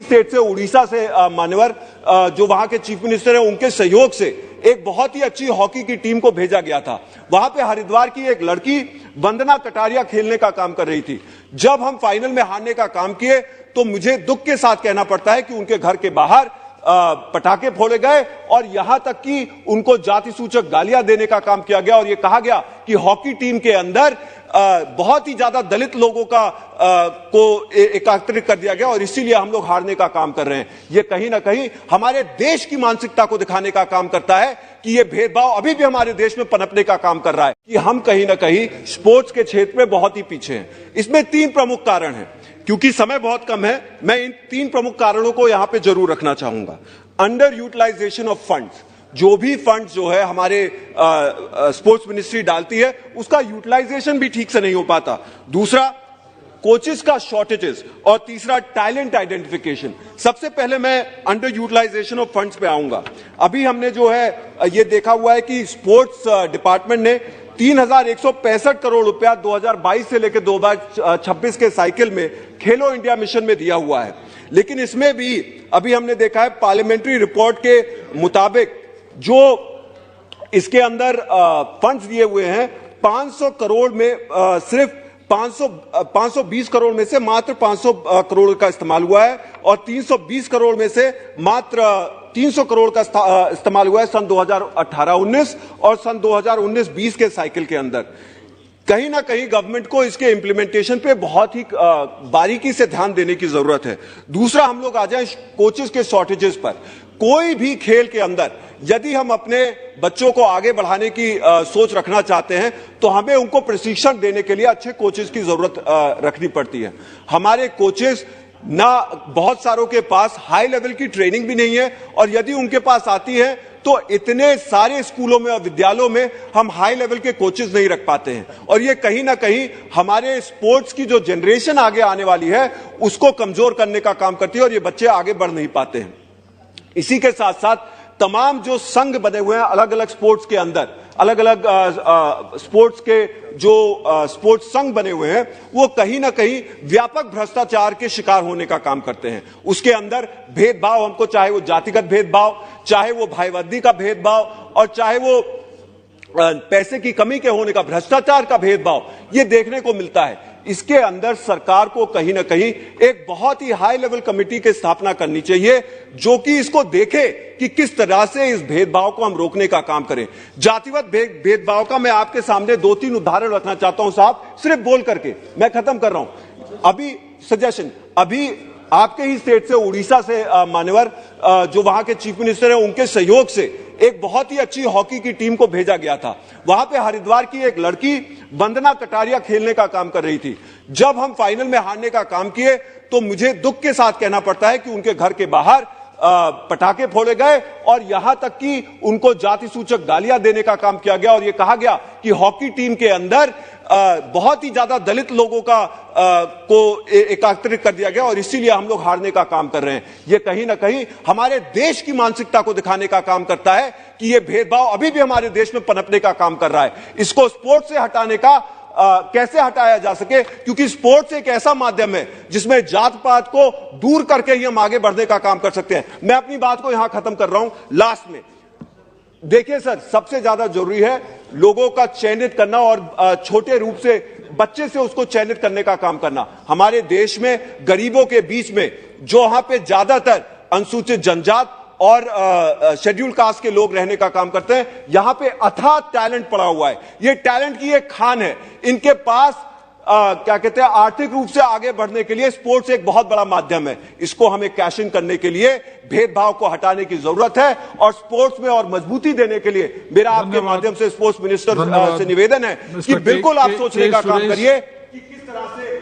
State से, उड़ीसा से मान्यवर जो वहां के चीफ मिनिस्टर हैं, उनके सहयोग से एक बहुत ही अच्छी हॉकी की टीम को भेजा गया था। वहां पे हरिद्वार की एक लड़की वंदना कटारिया खेलने का काम कर रही थी। जब हम फाइनल में हारने का काम किए तो मुझे दुख के साथ कहना पड़ता है कि उनके घर के बाहर पटाखे फोड़े गए और यहां तक कि उनको जाति सूचक गालियां देने का काम किया गया और यह कहा गया कि हॉकी टीम के अंदर बहुत ही ज्यादा दलित लोगों का को एकत्रित कर दिया गया और इसीलिए हम लोग हारने का काम कर रहे हैं। यह कहीं ना कहीं हमारे देश की मानसिकता को दिखाने का काम करता है कि यह भेदभाव अभी भी हमारे देश में पनपने का काम कर रहा है, कि हम कहीं ना कहीं स्पोर्ट्स के क्षेत्र में बहुत ही पीछे हैं। इसमें 3 प्रमुख कारण हैं। क्योंकि समय बहुत कम है, मैं इन 3 प्रमुख कारणों को यहां पे जरूर रखना चाहूंगा। अंडर यूटिलाइजेशन ऑफ फंड्स, जो भी फंड जो है हमारे स्पोर्ट्स मिनिस्ट्री डालती है उसका यूटिलाइजेशन भी ठीक से नहीं हो पाता। दूसरा, कोचेस का शॉर्टेजेस और तीसरा, टैलेंट आइडेंटिफिकेशन। सबसे पहले मैं अंडर यूटिलाइजेशन ऑफ फंड्स पे आऊंगा। अभी हमने जो है ये देखा हुआ है कि स्पोर्ट्स डिपार्टमेंट ने 3165 करोड़ रुपया 2022 से लेकर 2026 के साइकिल में खेलो इंडिया मिशन में दिया हुआ है। लेकिन इसमें भी अभी हमने देखा है पार्लियामेंट्री रिपोर्ट के मुताबिक जो इसके अंदर फंड्स दिए हुए हैं 500 करोड़ में सिर्फ 520 करोड़ में से मात्र 500 करोड़ का इस्तेमाल हुआ है और 320 करोड़ में से मात्र 300 करोड़ का इस्तेमाल हुआ है सन 2018-19 और सन 2019-20 के साइकिल के अंदर। कहीं ना कहीं गवर्नमेंट को इसके इंप्लीमेंटेशन पे बहुत ही बारीकी से ध्यान देने की जरूरत है। दूसरा, हम लोग आ जाएं कोचेस के शॉर्टेजेस पर। कोई भी खेल के अंदर यदि हम अपने बच्चों को आगे बढ़ाने की सोच रखना चाहते हैं तो हमें उनको प्रशिक्षण देने के लिए अच्छे कोचेस की जरूरत रखनी पड़ती है। हमारे कोचेस ना बहुत सारों के पास हाई लेवल की ट्रेनिंग भी नहीं है और यदि उनके पास आती है तो इतने सारे स्कूलों में और विद्यालयों में हम हाई लेवल के कोचेस नहीं रख पाते हैं और ये कहीं ना कहीं हमारे स्पोर्ट्स की जो जनरेशन आगे आने वाली है उसको कमजोर करने का काम करती है और ये बच्चे आगे बढ़ नहीं पाते हैं। इसी के साथ साथ तमाम जो संघ बने हुए हैं अलग अलग स्पोर्ट्स के अंदर, अलग अलग स्पोर्ट्स के जो स्पोर्ट्स संघ बने हुए हैं वो कहीं ना कहीं व्यापक भ्रष्टाचार के शिकार होने का काम करते हैं। उसके अंदर भेदभाव, हमको चाहे वो जातिगत भेदभाव, चाहे वो भाईवादी का भेदभाव और चाहे वो पैसे की कमी के होने का भ्रष्टाचार का भेदभाव, ये देखने को मिलता है। इसके अंदर सरकार को कहीं ना कहीं एक बहुत ही हाई लेवल कमेटी की स्थापना करनी चाहिए जो कि इसको देखे कि किस तरह से इस भेदभाव को हम रोकने का काम करें। जातिगत भेदभाव का मैं आपके सामने 2-3 उदाहरण रखना चाहता हूं साहब, सिर्फ बोल करके मैं खत्म कर रहा हूं। अभी सजेशन, अभी आपके ही स्टेट से, उड़ीसा से मान्यवर जो वहां के चीफ मिनिस्टर हैं, उनके सहयोग से एक बहुत ही अच्छी हॉकी की टीम को भेजा गया था। वहां पे हरिद्वार की एक लड़की वंदना कटारिया खेलने का काम कर रही थी। जब हम फाइनल में हारने का काम किए तो मुझे दुख के साथ कहना पड़ता है कि उनके घर के बाहर पटाखे फोड़े गए और यहां तक कि उनको जाति सूचक गालियां देने का काम किया गया और यह कहा गया कि हॉकी टीम के अंदर बहुत ही ज्यादा दलित लोगों का को एकत्रित कर दिया गया और इसीलिए हम लोग हारने का काम कर रहे हैं। यह कहीं ना कहीं हमारे देश की मानसिकता को दिखाने का काम करता है कि यह भेदभाव अभी भी हमारे देश में पनपने का काम कर रहा है। इसको स्पोर्ट्स से हटाने का कैसे हटाया जा सके, क्योंकि स्पोर्ट्स एक ऐसा माध्यम है जिसमें जात पात को दूर करके ही हम आगे बढ़ने का काम कर सकते हैं। मैं अपनी बात को यहां खत्म कर रहा हूं। लास्ट में देखिए सर, सबसे ज्यादा जरूरी है लोगों का चयनित करना और छोटे रूप से बच्चे से उसको चयनित करने का काम करना। हमारे देश में गरीबों के बीच में जो वहां पे ज्यादातर अनुसूचित जनजात और शेड्यूल कास्ट के लोग रहने का काम करते हैं, यहां पे अथाह टैलेंट पड़ा हुआ है। ये टैलेंट की एक खान है। इनके पास क्या कहते हैं, आर्थिक रूप से आगे बढ़ने के लिए स्पोर्ट्स एक बहुत बड़ा माध्यम है। इसको हमें कैश इन करने के लिए भेदभाव को हटाने की जरूरत है और स्पोर्ट्स में और मजबूती देने के लिए मेरा आपके माध्यम से स्पोर्ट्स मिनिस्टर से निवेदन है कि बिल्कुल आप सोचने का काम करिए कि किस तरह से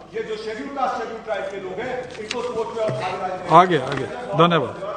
ये जो शेड्यूल कास्ट, शेड्यूल ट्राइब के लोग हैं इनको स्पोर्ट्स में और आगे। धन्यवाद।